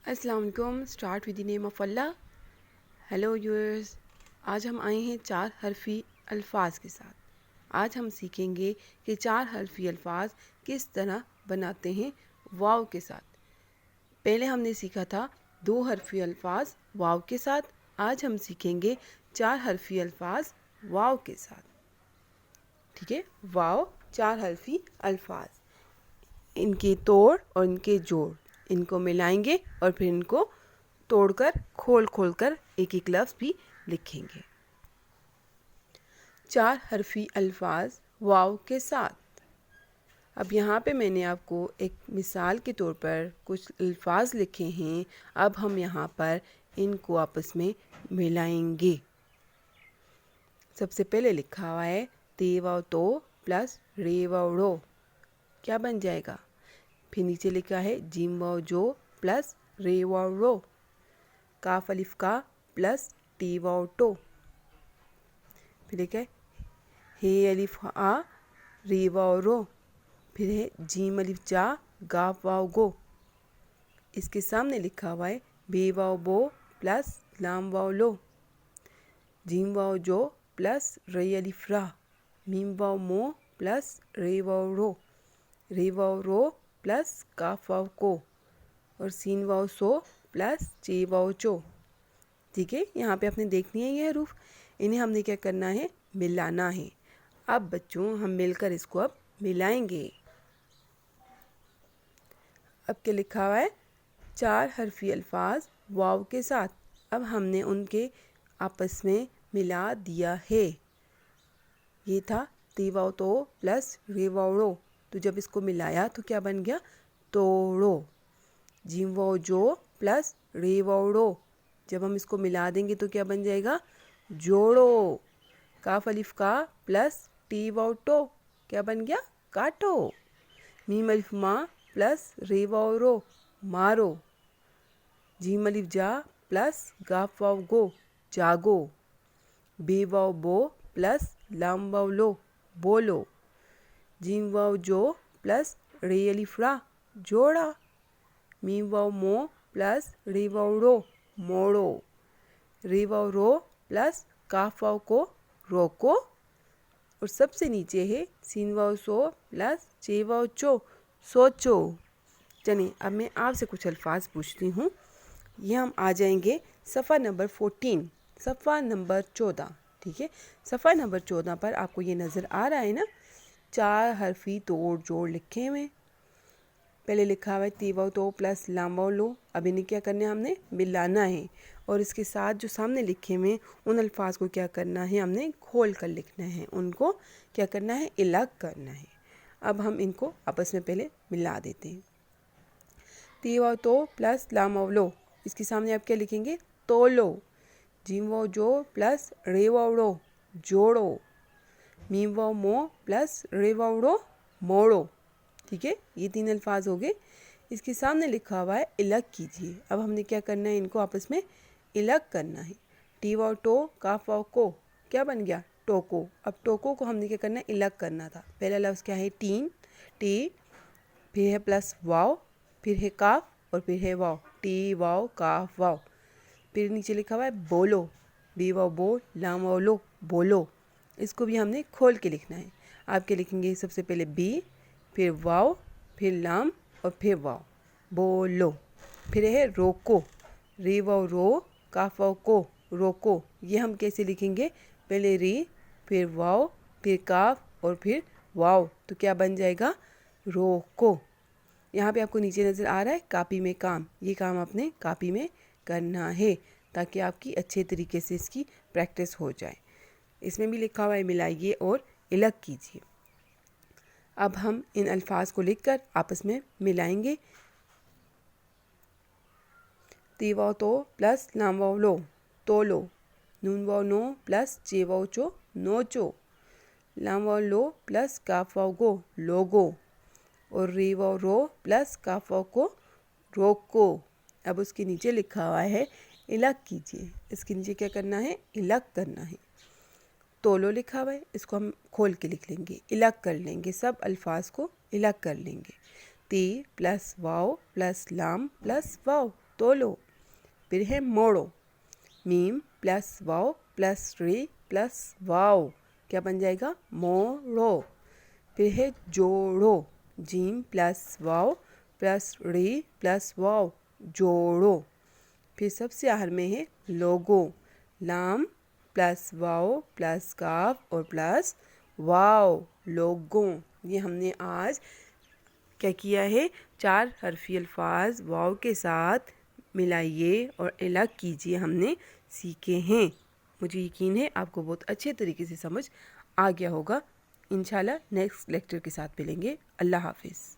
अस्सलाम वालेकुम। Start with the name of Allah. Hello viewers, आज हम आए हैं चार हरफी अल्फाज के साथ। आज हम सीखेंगे कि चार हरफी अल्फाज किस तरह बनाते हैं वाव के साथ। पहले हमने सीखा था दो हरफी अल्फाज वाव के साथ। आज हम सीखेंगे चार हरफी अल्फाज वाव के साथ। ठीक है, वाव चार हरफी अल्फाज, इनके तोड़ और इनके जोड़, इनको मिलाएंगे और फिर इनको तोड़कर खोल खोल कर एक एक लफ्ज़ भी लिखेंगे। चार हरफी अल्फाज वाव के साथ। अब यहाँ पे मैंने आपको एक मिसाल के तौर पर कुछ अल्फाज लिखे हैं। अब हम यहाँ पर इनको आपस में मिलाएंगे। सबसे पहले लिखा हुआ है ते वाव तो प्लस रे वाव रो, क्या बन जाएगा। फिर नीचे लिखा है जिम वाव जो प्लस रे वाव रो, काफ अलिफ का प्लस टी वाव टो। फिर लिखा है हे अलिफ आ रे वाव रो, फिर है जीम अलिफ जा गाफ वाव गो। इसके सामने लिखा हुआ है बे वाव बो प्लस लाम वाव लो, जीम वाव जो प्लस रे अलिफ रा, मीम वाव मो प्लस रे वाव रो, रे वाव रो प्लस काफ वाव को, और सीन वाव सो प्लस चे वाव चो। ठीक है, यहाँ पे आपने देखनी है ये हरूफ, इन्हें हमने क्या करना है, मिलाना है। अब बच्चों हम मिलकर इसको अब मिलाएंगे। अब क्या लिखा हुआ है, चार हरफी अल्फाज वाव के साथ। अब हमने उनके आपस में मिला दिया है। ये था ती वाव तो प्लस रे वाव रो, तो जब इसको मिलाया तो क्या बन गया, तोड़ो। जिम वाव जो प्लस रे वाव रो, जब हम इसको मिला देंगे तो क्या बन जाएगा, जोड़ो। काफ अलिफ का प्लस टी वाव टो, क्या बन गया, काटो। मीम अलिफ मा प्लस रे वाव रो, मारो। जीम अलिफ जा प्लस गाफ वाव गो, जागो। बे वाव बो प्लस लाम वाव लो, बोलो। जीम वाव जो प्लस रे अलिफ रा, जोड़ा। मीम वाव मो प्लस रे वाव रो, मोड़ो। रे वाव रो प्लस काफ वाव को, रोको। और सबसे नीचे है सीन वाव सो प्लस चे वाव चो, सोचो। चलिए अब मैं आपसे कुछ अल्फाज पूछती हूँ। ये हम आ जाएंगे सफ़ा नंबर 14, सफ़ा नंबर 14। ठीक है, सफ़ा नंबर 14 पर आपको ये नज़र आ रहा है ना, चार हरफी तोड़ जोड़ लिखे हुए। पहले लिखा हुआ है ती वाव तो प्लस लाम वाव लो। अब इन्हें क्या करना है, हमने मिलाना है, और इसके साथ जो सामने लिखे हुए उन अल्फाज को क्या करना है, हमने खोल कर लिखना है, उनको क्या करना है, अलग करना है। अब हम इनको आपस में पहले मिला देते हैं। ती वाव तो प्लस लाम वाव लो, इसके सामने आप क्या लिखेंगे, तोलो। जिम वाव जो प्लस रे वाव रो, जोड़ो। मीम वाव मो प्लस रे वाव रो, मोड़ो। ठीक है, ये तीन अल्फाज हो गए। इसके सामने लिखा हुआ है अलग कीजिए। अब हमने क्या करना है, इनको आपस में अलग करना है। टी वाव टो काफ वाव को, क्या बन गया, टोको। अब टोको को हमने क्या करना है, अलग करना था। पहला लफ्ज़ क्या है, टीन, टी, फिर है प्लस वाव, फिर है काफ, और फिर है वाव, टी वाव काफ वाव। फिर नीचे लिखा हुआ है बोलो, बी वाव बो लाम वाव लो, बोलो। इसको भी हमने खोल के लिखना है। आप क्या लिखेंगे, सबसे पहले बी, फिर वाव, फिर लाम, और फिर वाव, बोलो। फिर है रोको, रे वाव रो, काफ वाव को, रोको। ये हम कैसे लिखेंगे, पहले री, फिर वाव, फिर काफ, और फिर वाव, तो क्या बन जाएगा, रोको। यहाँ पे आपको नीचे नज़र आ रहा है कापी में काम, ये काम आपने कापी में करना है ताकि आपकी अच्छे तरीके से इसकी प्रैक्टिस हो जाए। इसमें भी लिखा हुआ है मिलाइए और अलग कीजिए। अब हम इन अल्फाज को लिखकर आपस में मिलाएंगे। ती वाव तो प्लस लाम वाव लो, तोलो। नून वाव नो प्लस चे वाव चो, नोचो। लाम वाव लो प्लस काफ वाव गो, लोगो। और रे वाव रो प्लस काफ वाव को, रोको। अब उसके नीचे लिखा हुआ है अलग कीजिए। इसके नीचे क्या करना है, अलग करना है। तोलो लिखा हुआ है, इसको हम खोल के लिख लेंगे, अलग कर लेंगे, सब अल्फाज को अलग कर लेंगे। ती प्लस वाव प्लस लाम प्लस वाव, तोलो। फिर है मोड़ो, मीम प्लस वाव प्लस रे प्लस वाव, क्या बन जाएगा? मोड़ो। फिर है जोड़ो, जीम प्लस वाव प्लस रे प्लस वाव, जोड़ो। फिर सबसे आखिर में है लोगो, लाम प्लस वाव प्लस काफ और प्लस वाव, लोगों। ये हमने आज क्या किया है? 4 हरफी अल्फाज वाव के साथ मिलाइए और अलग कीजिए हमने सीखे हैं। मुझे यकीन है आपको बहुत अच्छे तरीके से समझ आ गया होगा। इंशाल्लाह नेक्स्ट लेक्चर के साथ मिलेंगे। अल्लाह हाफिज़।